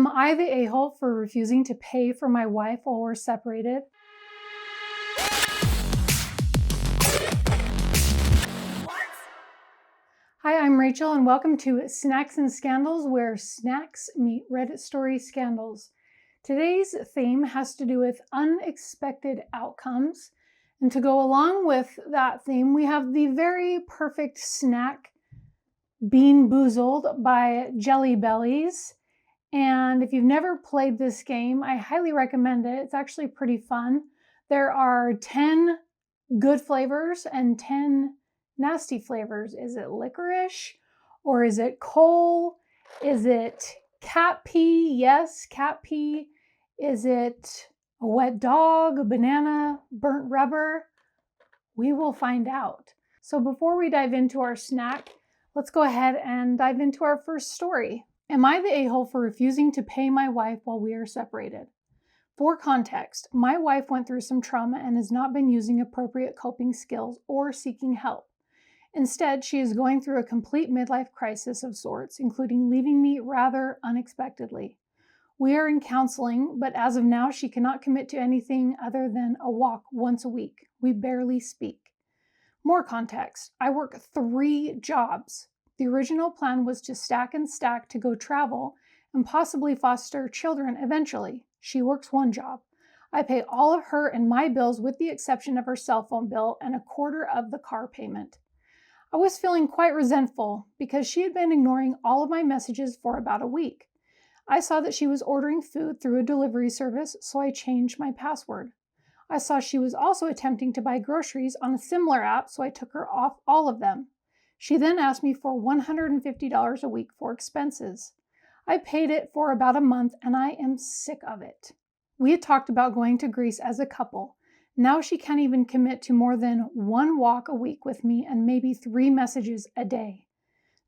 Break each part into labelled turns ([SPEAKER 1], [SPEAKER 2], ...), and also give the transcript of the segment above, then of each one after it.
[SPEAKER 1] Am I the a-hole for refusing to pay for my wife while we're separated? Hi, I'm Rachel, and welcome to Snacks and Scandals, where snacks meet Reddit story scandals. Today's theme has to do with unexpected outcomes. And to go along with that theme, we have the very perfect snack, Beanboozled by Jelly Bellies. And if you've never played this game, I highly recommend it. It's actually pretty fun. There are 10 good flavors and 10 nasty flavors. Is it licorice or is it coal? Is it cat pee? Yes, cat pee. Is it a wet dog, a banana, burnt rubber? We will find out. So before we dive into our snack, let's go ahead and dive into our first story. Am I the a-hole for refusing to pay my wife while we are separated? For context, my wife went through some trauma and has not been using appropriate coping skills or seeking help. Instead, she is going through a complete midlife crisis of sorts, including leaving me rather unexpectedly. We are in counseling, but as of now, she cannot commit to anything other than a walk once a week. We barely speak. More context, I work 3 jobs. The original plan was to stack and stack to go travel and possibly foster children eventually. She works 1 job. I pay all of her and my bills with the exception of her cell phone bill and a quarter of the car payment. I was feeling quite resentful because she had been ignoring all of my messages for about a week. I saw that she was ordering food through a delivery service, so I changed my password. I saw she was also attempting to buy groceries on a similar app, so I took her off all of them. She then asked me for $150 a week for expenses. I paid it for about a month and I am sick of it. We had talked about going to Greece as a couple. Now she can't even commit to more than 1 walk a week with me and maybe 3 messages a day.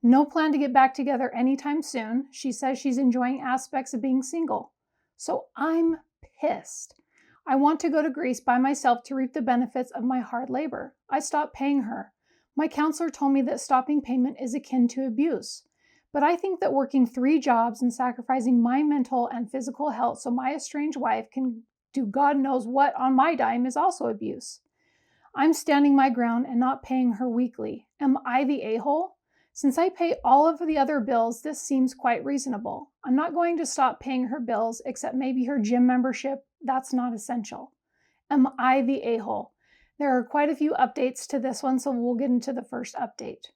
[SPEAKER 1] No plan to get back together anytime soon. She says she's enjoying aspects of being single. So I'm pissed. I want to go to Greece by myself to reap the benefits of my hard labor. I stopped paying her. My counselor told me that stopping payment is akin to abuse. But I think that working 3 jobs and sacrificing my mental and physical health so my estranged wife can do God knows what on my dime is also abuse. I'm standing my ground and not paying her weekly. Am I the a-hole? Since I pay all of the other bills, this seems quite reasonable. I'm not going to stop paying her bills, except maybe her gym membership. That's not essential. Am I the a-hole? There are quite a few updates to this one, so we'll get into the first update.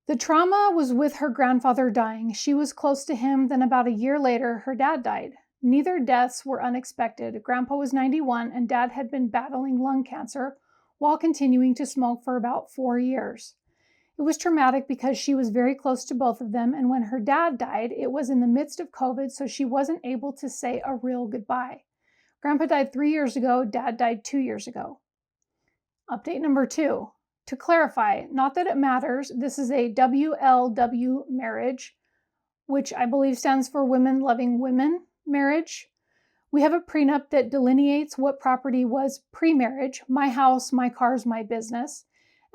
[SPEAKER 1] The trauma was with her grandfather dying. She was close to him, then about a year later, her dad died. Neither deaths were unexpected. Grandpa was 91 and Dad had been battling lung cancer while continuing to smoke for about 4 years. It was traumatic because she was very close to both of them, and when her dad died, it was in the midst of COVID, so she wasn't able to say a real goodbye. Grandpa died 3 years ago, Dad died 2 years ago. Update number 2. To clarify, not that it matters, this is a WLW marriage, which I believe stands for Women Loving Women marriage. We have a prenup that delineates what property was pre-marriage, my house, my cars, my business,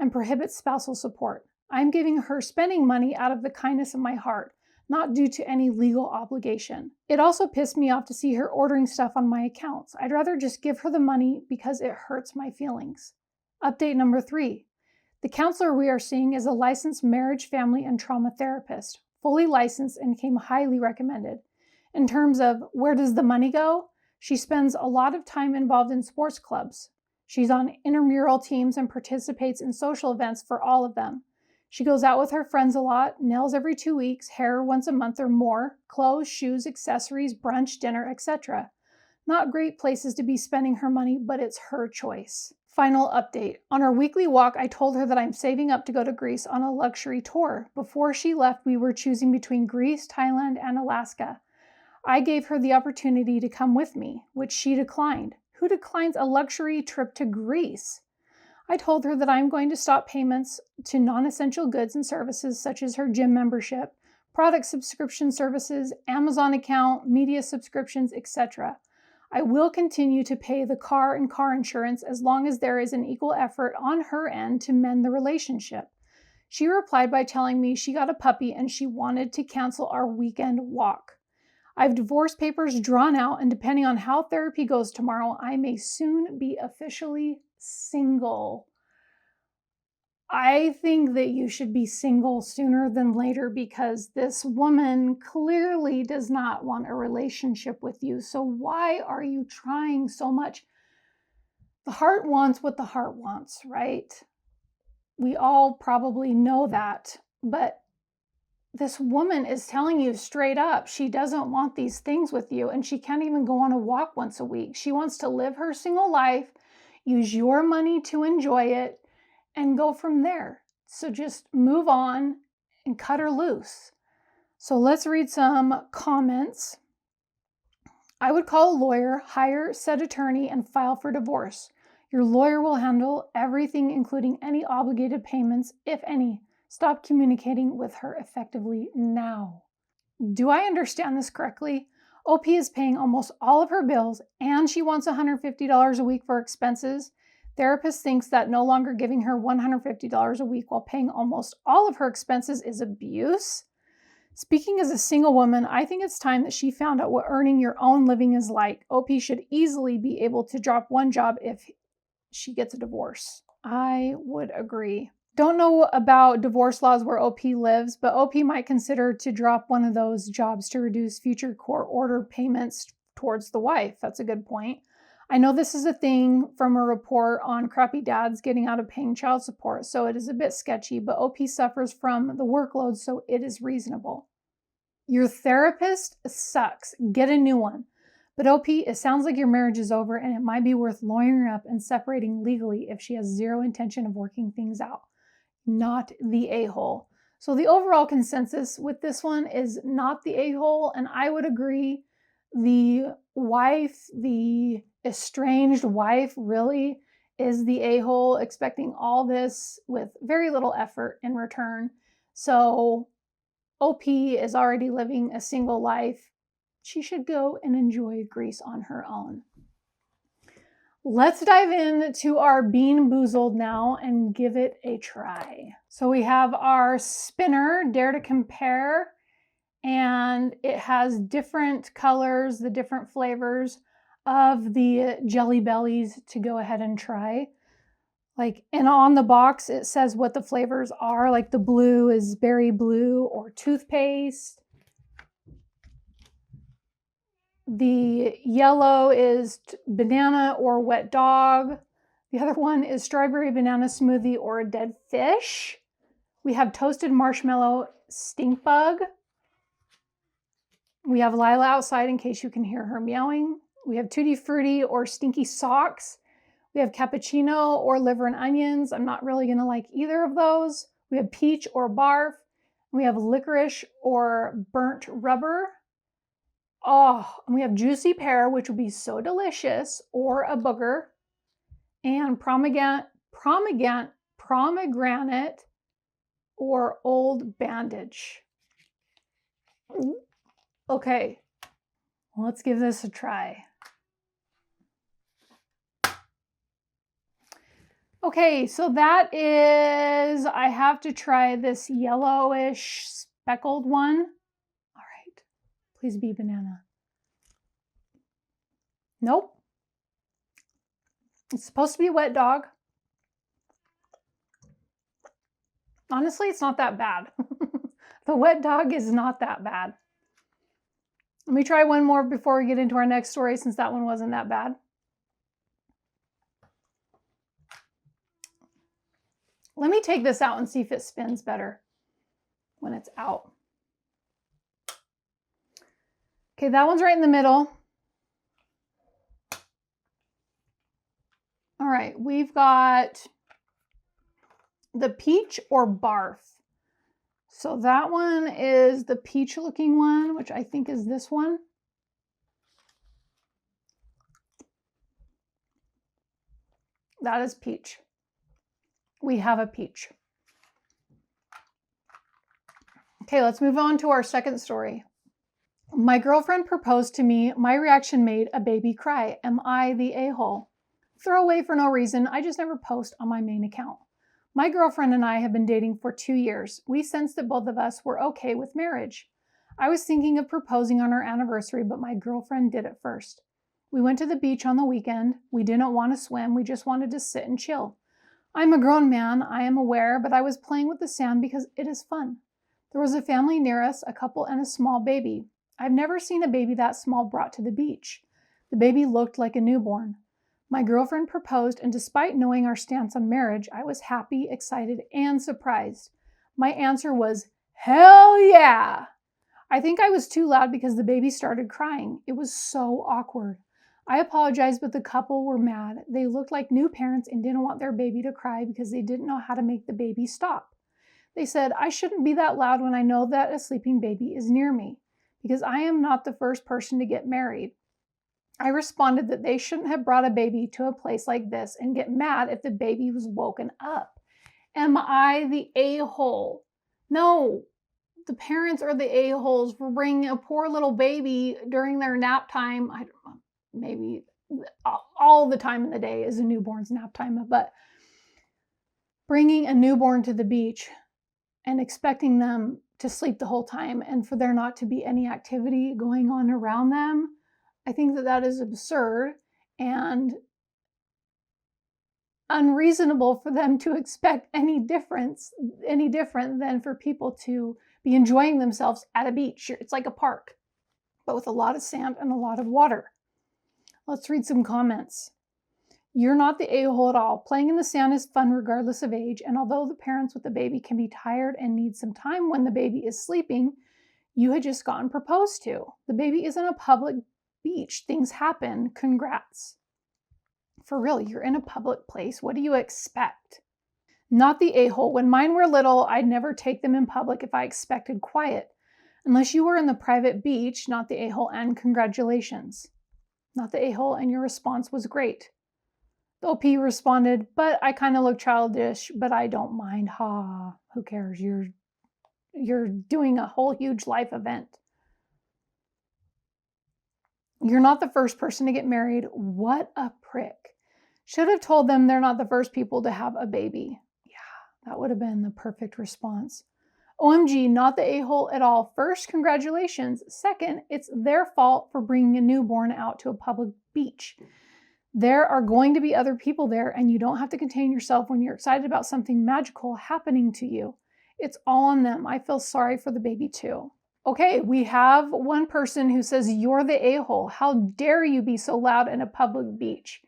[SPEAKER 1] and prohibits spousal support. I'm giving her spending money out of the kindness of my heart, not due to any legal obligation. It also pissed me off to see her ordering stuff on my accounts. I'd rather just give her the money because it hurts my feelings. Update number 3. The counselor we are seeing is a licensed marriage, family, and trauma therapist, fully licensed and came highly recommended. In terms of where does the money go, she spends a lot of time involved in sports clubs. She's on intramural teams and participates in social events for all of them. She goes out with her friends a lot, nails every 2 weeks, hair once a month or more, clothes, shoes, accessories, brunch, dinner, etc. Not great places to be spending her money, but it's her choice. Final update. On our weekly walk, I told her that I'm saving up to go to Greece on a luxury tour. Before she left, we were choosing between Greece, Thailand, and Alaska. I gave her the opportunity to come with me, which she declined. Who declines a luxury trip to Greece? I told her that I'm going to stop payments to non-essential goods and services such as her gym membership, product subscription services, Amazon account, media subscriptions, etc. I will continue to pay the car and car insurance as long as there is an equal effort on her end to mend the relationship. She replied by telling me she got a puppy and she wanted to cancel our weekend walk. I have divorce papers drawn out, and depending on how therapy goes tomorrow, I may soon be officially single. I think that you should be single sooner than later because this woman clearly does not want a relationship with you. So why are you trying so much? The heart wants what the heart wants, right? We all probably know that, but this woman is telling you straight up she doesn't want these things with you, and she can't even go on a walk once a week. She wants to live her single life, use your money to enjoy it, and go from there. So just move on and cut her loose. So let's read some comments. I would call a lawyer, hire said attorney, and file for divorce. Your lawyer will handle everything, including any obligated payments, if any. Stop communicating with her effectively now. Do I understand this correctly? OP is paying almost all of her bills, and she wants $150 a week for expenses. Therapist thinks that no longer giving her $150 a week while paying almost all of her expenses is abuse. Speaking as a single woman, I think it's time that she found out what earning your own living is like. OP should easily be able to drop one job if she gets a divorce. I would agree. Don't know about divorce laws where OP lives, but OP might consider to drop one of those jobs to reduce future court order payments towards the wife. That's a good point. I know this is a thing from a report on crappy dads getting out of paying child support, so it is a bit sketchy, but OP suffers from the workload, so it is reasonable. Your therapist sucks. Get a new one. But OP, it sounds like your marriage is over, and it might be worth lawyering up and separating legally if she has zero intention of working things out. Not the a-hole. So the overall consensus with this one is not the a-hole, and I would agree the wife, the estranged wife, really is the a-hole, expecting all this with very little effort in return. So OP is already living a single life. She should go and enjoy Greece on her own. Let's dive into our Beanboozled now and give it a try. So we have our spinner, Dare to Compare, and it has different colors, the different flavors of the Jelly Bellies to go ahead and try. And on the box, it says what the flavors are. Like the blue is berry blue or toothpaste. The yellow is banana or wet dog. The other one is strawberry banana smoothie or a dead fish. We have toasted marshmallow stink bug. We have Lila outside in case you can hear her meowing. We have tutti frutti or stinky socks. We have cappuccino or liver and onions. I'm not really going to like either of those. We have peach or barf. We have licorice or burnt rubber. Oh, and we have juicy pear, which would be so delicious, or a booger. And pomegranate or old bandage. Okay, let's give this a try. Okay, so that is, I have to try this yellowish speckled one. All right, please be banana. Nope. It's supposed to be a wet dog. Honestly, it's not that bad. The wet dog is not that bad. Let me try one more before we get into our next story, since that one wasn't that bad. Let me take this out and see if it spins better when it's out. Okay, that one's right in the middle. All right, we've got the peach or barf. So that one is the peach looking one, which I think is this one. That is peach. We have a peach. Okay, let's move on to our second story. My girlfriend proposed to me. My reaction made a baby cry. Am I the a-hole? Throw away for no reason. I just never post on my main account. My girlfriend and I have been dating for 2 years. We sensed that both of us were okay with marriage. I was thinking of proposing on our anniversary, but my girlfriend did it first. We went to the beach on the weekend. We didn't want to swim. We just wanted to sit and chill. I'm a grown man, I am aware, but I was playing with the sand because it is fun. There was a family near us, a couple and a small baby. I've never seen a baby that small brought to the beach. The baby looked like a newborn. My girlfriend proposed, and despite knowing our stance on marriage, I was happy, excited, and surprised. My answer was, hell yeah! I think I was too loud because the baby started crying. It was so awkward. I apologized, but the couple were mad. They looked like new parents and didn't want their baby to cry because they didn't know how to make the baby stop. They said, I shouldn't be that loud when I know that a sleeping baby is near me, because I am not the first person to get married. I responded that they shouldn't have brought a baby to a place like this and get mad if the baby was woken up. Am I the a-hole? No, the parents are the a-holes for bringing a poor little baby during their nap time. I don't know, maybe all the time in the day is a newborn's nap time, but bringing a newborn to the beach and expecting them to sleep the whole time and for there not to be any activity going on around them, I think that that is absurd and unreasonable for them to expect any different than for people to be enjoying themselves at a beach. It's like a park, but with a lot of sand and a lot of water. Let's read some comments. You're not the a-hole at all. Playing in the sand is fun regardless of age, and although the parents with the baby can be tired and need some time when the baby is sleeping, you had just gotten proposed to. The baby isn't a public beach. Things happen. Congrats. For real, you're in a public place. What do you expect? Not the a-hole. When mine were little, I'd never take them in public if I expected quiet. Unless you were in the private beach, not the a-hole, and congratulations. Not the a-hole, and your response was great. The OP responded, but I kind of look childish, but I don't mind. Ha, who cares? You're doing a whole huge life event. You're not the first person to get married. What a prick. Should have told them they're not the first people to have a baby. Yeah, that would have been the perfect response. OMG, not the a-hole at all. First, congratulations. Second, it's their fault for bringing a newborn out to a public beach. There are going to be other people there, and you don't have to contain yourself when you're excited about something magical happening to you. It's all on them. I feel sorry for the baby too. Okay, we have one person who says, you're the a-hole. How dare you be so loud in a public beach?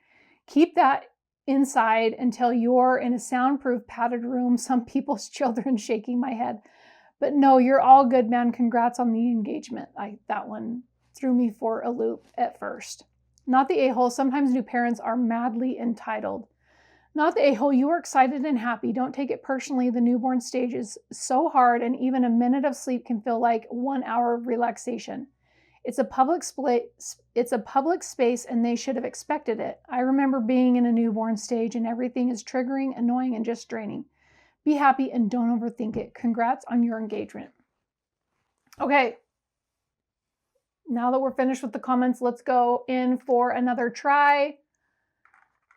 [SPEAKER 1] Keep that inside until you're in a soundproof padded room. Some people's children shaking my head. But no, you're all good, man. Congrats on the engagement. That one threw me for a loop at first. Not the a-hole. Sometimes new parents are madly entitled. Not the a-hole. You are excited and happy. Don't take it personally. The newborn stage is so hard, and even a minute of sleep can feel like 1 hour of relaxation. It's a public space, and they should have expected it. I remember being in a newborn stage, and everything is triggering, annoying, and just draining. Be happy and don't overthink it. Congrats on your engagement. Okay. Now that we're finished with the comments, let's go in for another try.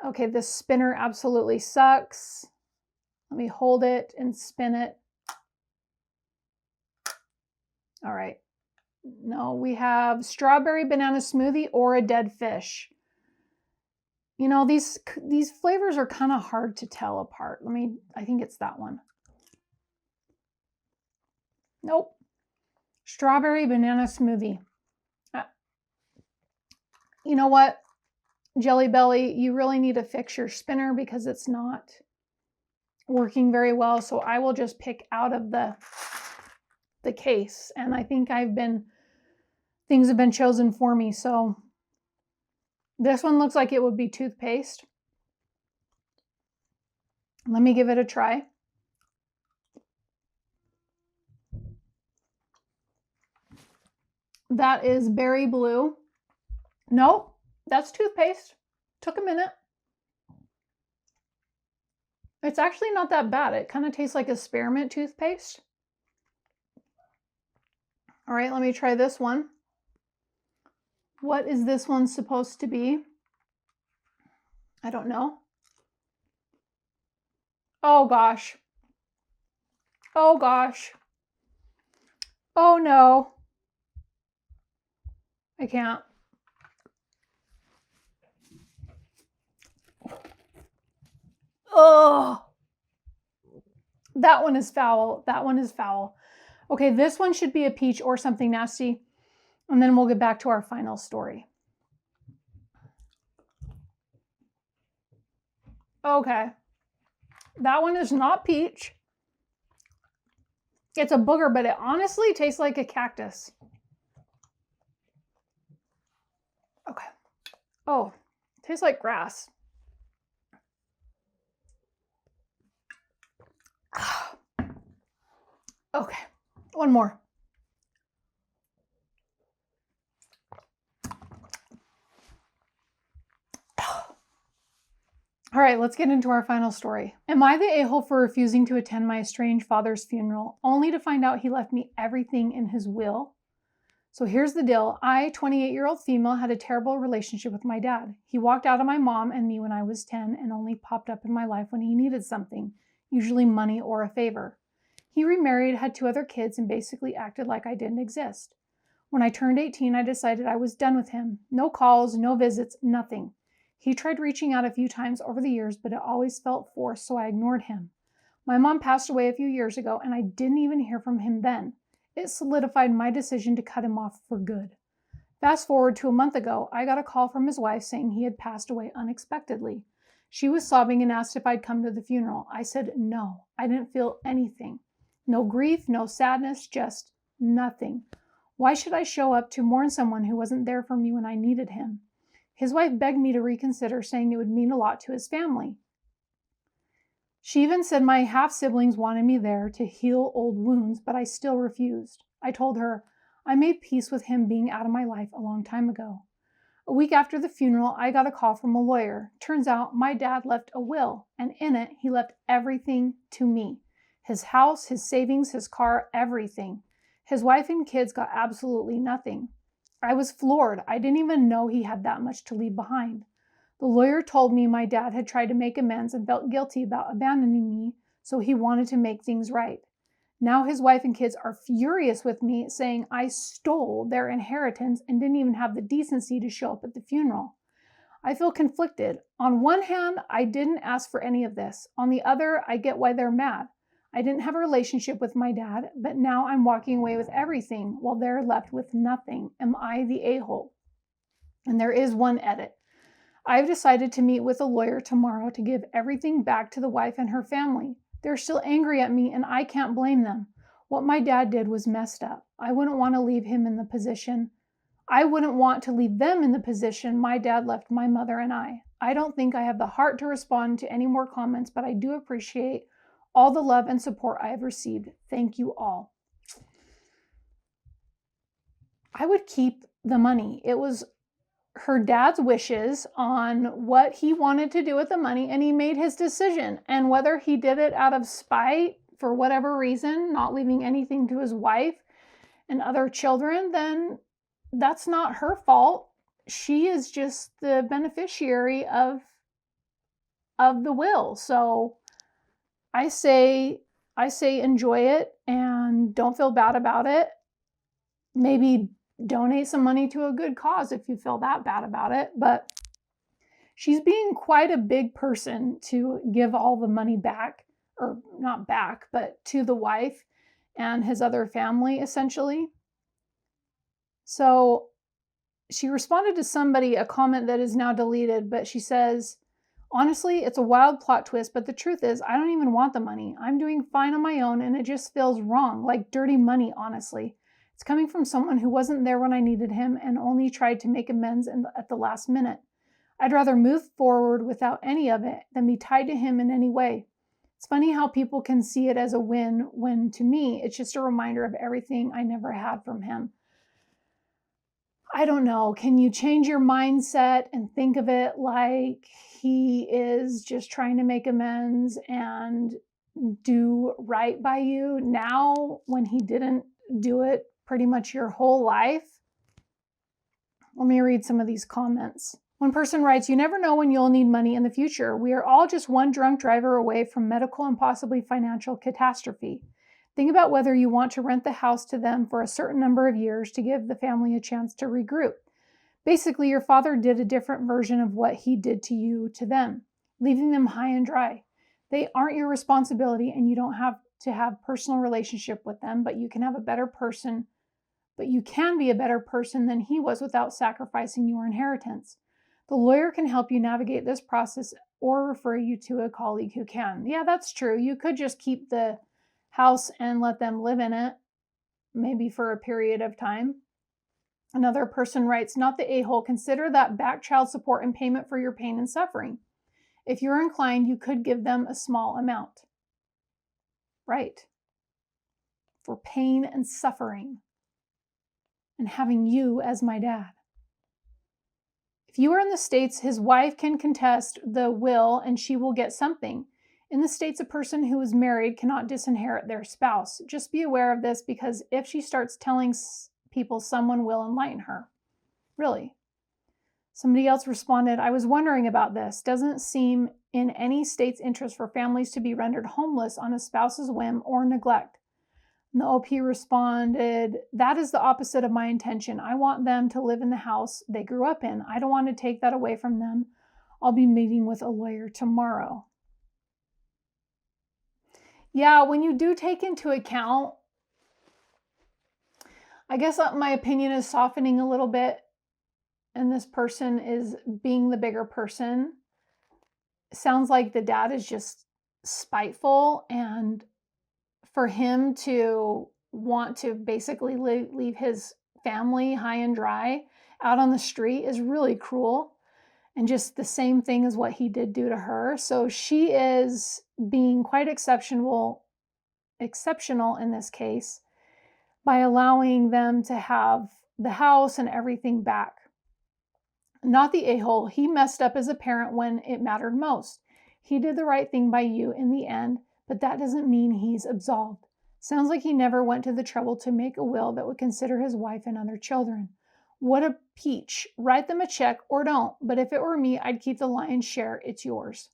[SPEAKER 1] Okay, this spinner absolutely sucks. Let me hold it and spin it. All right. No, we have strawberry banana smoothie or a dead fish. You know, these flavors are kind of hard to tell apart. I think it's that one. Nope. Strawberry banana smoothie. You know what, Jelly Belly, you really need to fix your spinner because it's not working very well. So I will just pick out of the case. And I think things have been chosen for me. So this one looks like it would be toothpaste. Let me give it a try. That is berry blue. Nope, that's toothpaste. Took a minute. It's actually not that bad. It kind of tastes like a spearmint toothpaste. All right, let me try this one. What is this one supposed to be? I don't know. Oh gosh. Oh gosh. Oh no. I can't. Oh, that one is foul. That one is foul. Okay, this one should be a peach or something nasty. And then we'll get back to our final story. Okay. That one is not peach. It's a booger, but it honestly tastes like a cactus. Okay. Oh, tastes like grass. Okay, one more. All right, let's get into our final story. Am I the a-hole for refusing to attend my estranged father's funeral, only to find out he left me everything in his will? So here's the deal. I, 28-year-old female, had a terrible relationship with my dad. He walked out on my mom and me when I was 10 and only popped up in my life when he needed something, usually money or a favor. He remarried, had 2 other kids, and basically acted like I didn't exist. When I turned 18, I decided I was done with him. No calls, no visits, nothing. He tried reaching out a few times over the years, but it always felt forced, so I ignored him. My mom passed away a few years ago, and I didn't even hear from him then. It solidified my decision to cut him off for good. Fast forward to a month ago, I got a call from his wife saying he had passed away unexpectedly. She was sobbing and asked if I'd come to the funeral. I said no. I didn't feel anything. No grief, no sadness, just nothing. Why should I show up to mourn someone who wasn't there for me when I needed him? His wife begged me to reconsider, saying it would mean a lot to his family. She even said my half-siblings wanted me there to heal old wounds, but I still refused. I told her I made peace with him being out of my life a long time ago. A week after the funeral, I got a call from a lawyer. Turns out my dad left a will, and in it, he left everything to me. His house, his savings, his car, everything. His wife and kids got absolutely nothing. I was floored. I didn't even know he had that much to leave behind. The lawyer told me my dad had tried to make amends and felt guilty about abandoning me, so he wanted to make things right. Now his wife and kids are furious with me, saying I stole their inheritance and didn't even have the decency to show up at the funeral. I feel conflicted. On one hand, I didn't ask for any of this. On the other, I get why they're mad. I didn't have a relationship with my dad, but now I'm walking away with everything while they're left with nothing. Am I the a-hole? And there is one edit. I've decided to meet with a lawyer tomorrow to give everything back to the wife and her family. They're still angry at me, and I can't blame them. What my dad did was messed up. I wouldn't want to leave him in the position. I wouldn't want to leave them in the position my dad left my mother and I. I don't think I have the heart to respond to any more comments, but I do appreciate all the love and support I have received. Thank you all. I would keep the money. It was her dad's wishes on what he wanted to do with the money, and he made his decision. And whether he did it out of spite for whatever reason, not leaving anything to his wife and other children, then that's not her fault. She is just the beneficiary of the will. So I say enjoy it and don't feel bad about it. Maybe donate some money to a good cause if you feel that bad about it. But she's being quite a big person to give all the money back, or not back, but to the wife and his other family, essentially. So she responded to somebody, a comment that is now deleted, but she says, honestly, it's a wild plot twist, but the truth is, I don't even want the money. I'm doing fine on my own, and it just feels wrong, like dirty money, honestly. It's coming from someone who wasn't there when I needed him and only tried to make amends at the last minute. I'd rather move forward without any of it than be tied to him in any way. It's funny how people can see it as a win when, to me, it's just a reminder of everything I never had from him. I don't know. Can you change your mindset and think of it like he is just trying to make amends and do right by you now when he didn't do it pretty much your whole life? Let me read some of these comments. One person writes, you never know when you'll need money in the future. We are all just one drunk driver away from medical and possibly financial catastrophe. Think about whether you want to rent the house to them for a certain number of years to give the family a chance to regroup. Basically, your father did a different version of what he did to you to them, leaving them high and dry. They aren't your responsibility, and you don't have to have personal relationship with them, but you can have a better person, but you can be a better person than he was without sacrificing your inheritance. The lawyer can help you navigate this process or refer you to a colleague who can. Yeah, that's true. You could just keep the house and let them live in it, maybe for a period of time. Another person writes, not the a-hole, consider that back child support and payment for your pain and suffering. If you're inclined, you could give them a small amount. Right. For pain and suffering and having you as my dad. If you are in the States, his wife can contest the will and she will get something. In the States, a person who is married cannot disinherit their spouse. Just be aware of this, because if she starts telling people, someone will enlighten her. Really. Somebody else responded, I was wondering about this. Doesn't seem in any state's interest for families to be rendered homeless on a spouse's whim or neglect. And the OP responded, that is the opposite of my intention. I want them to live in the house they grew up in. I don't want to take that away from them. I'll be meeting with a lawyer tomorrow. Yeah, when you do take into account, I guess my opinion is softening a little bit, and this person is being the bigger person. It sounds like the dad is just spiteful, and for him to want to basically leave his family high and dry out on the street is really cruel, and just the same thing as what he did do to her. So she is being quite exceptional in this case by allowing them to have the house and everything back. Not the a-hole. He messed up as a parent when it mattered most. He did the right thing by you in the end, but that doesn't mean he's absolved. Sounds like he never went to the trouble to make a will that would consider his wife and other children. What a peach. Write them a check or don't, but if it were me, I'd keep the lion's share. It's yours.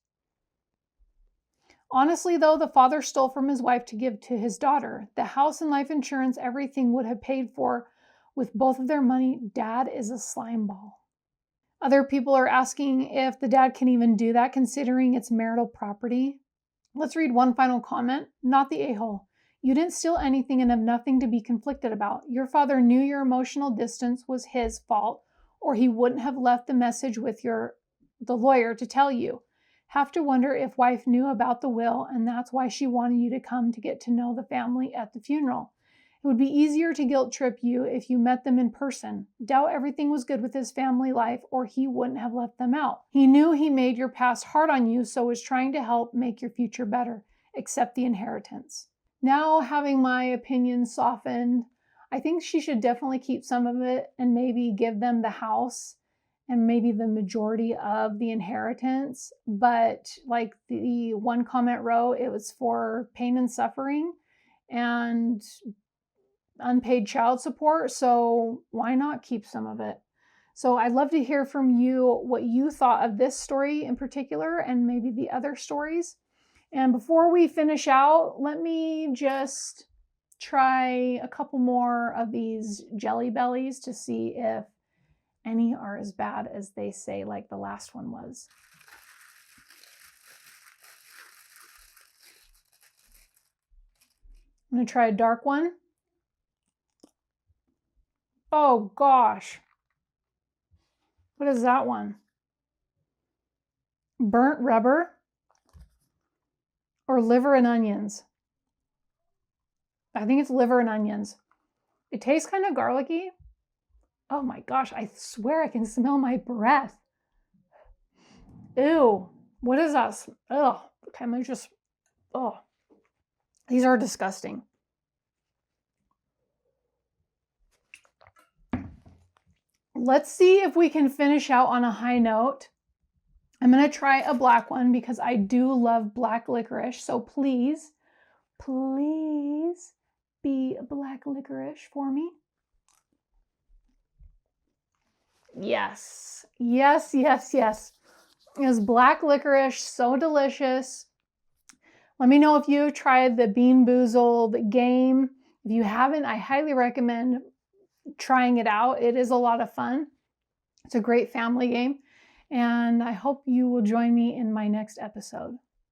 [SPEAKER 1] Honestly, though, the father stole from his wife to give to his daughter. The house and life insurance, everything would have paid for with both of their money. Dad is a slimeball. Other people are asking if the dad can even do that, considering it's marital property. Let's read one final comment. Not the a-hole. You didn't steal anything and have nothing to be conflicted about. Your father knew your emotional distance was his fault, or he wouldn't have left the message with the lawyer to tell you. Have to wonder if wife knew about the will, and that's why she wanted you to come to get to know the family at the funeral. It would be easier to guilt trip you if you met them in person. Doubt everything was good with his family life, or he wouldn't have left them out. He knew he made your past hard on you, so was trying to help make your future better. Accept the inheritance. Now, having my opinion softened, I think she should definitely keep some of it and maybe give them the house and maybe the majority of the inheritance. But like the one comment wrote, it was for pain and suffering and unpaid child support. So why not keep some of it? So I'd love to hear from you what you thought of this story in particular and maybe the other stories. And before we finish out, let me just try a couple more of these jelly bellies to see if any are as bad as they say, like the last one was. I'm going to try a dark one. Oh gosh. What is that one? Burnt rubber or liver and onions? I think it's liver and onions. It tastes kind of garlicky. Oh my gosh, I swear I can smell my breath. Ew, what is that? Ugh, okay, I'm just, oh, these are disgusting. Let's see if we can finish out on a high note. I'm going to try a black one because I do love black licorice. So please, please be black licorice for me. Yes. Yes, yes, yes. It was black licorice, so delicious. Let me know if you tried the Beanboozled game. If you haven't, I highly recommend trying it out. It is a lot of fun. It's a great family game. And I hope you will join me in my next episode.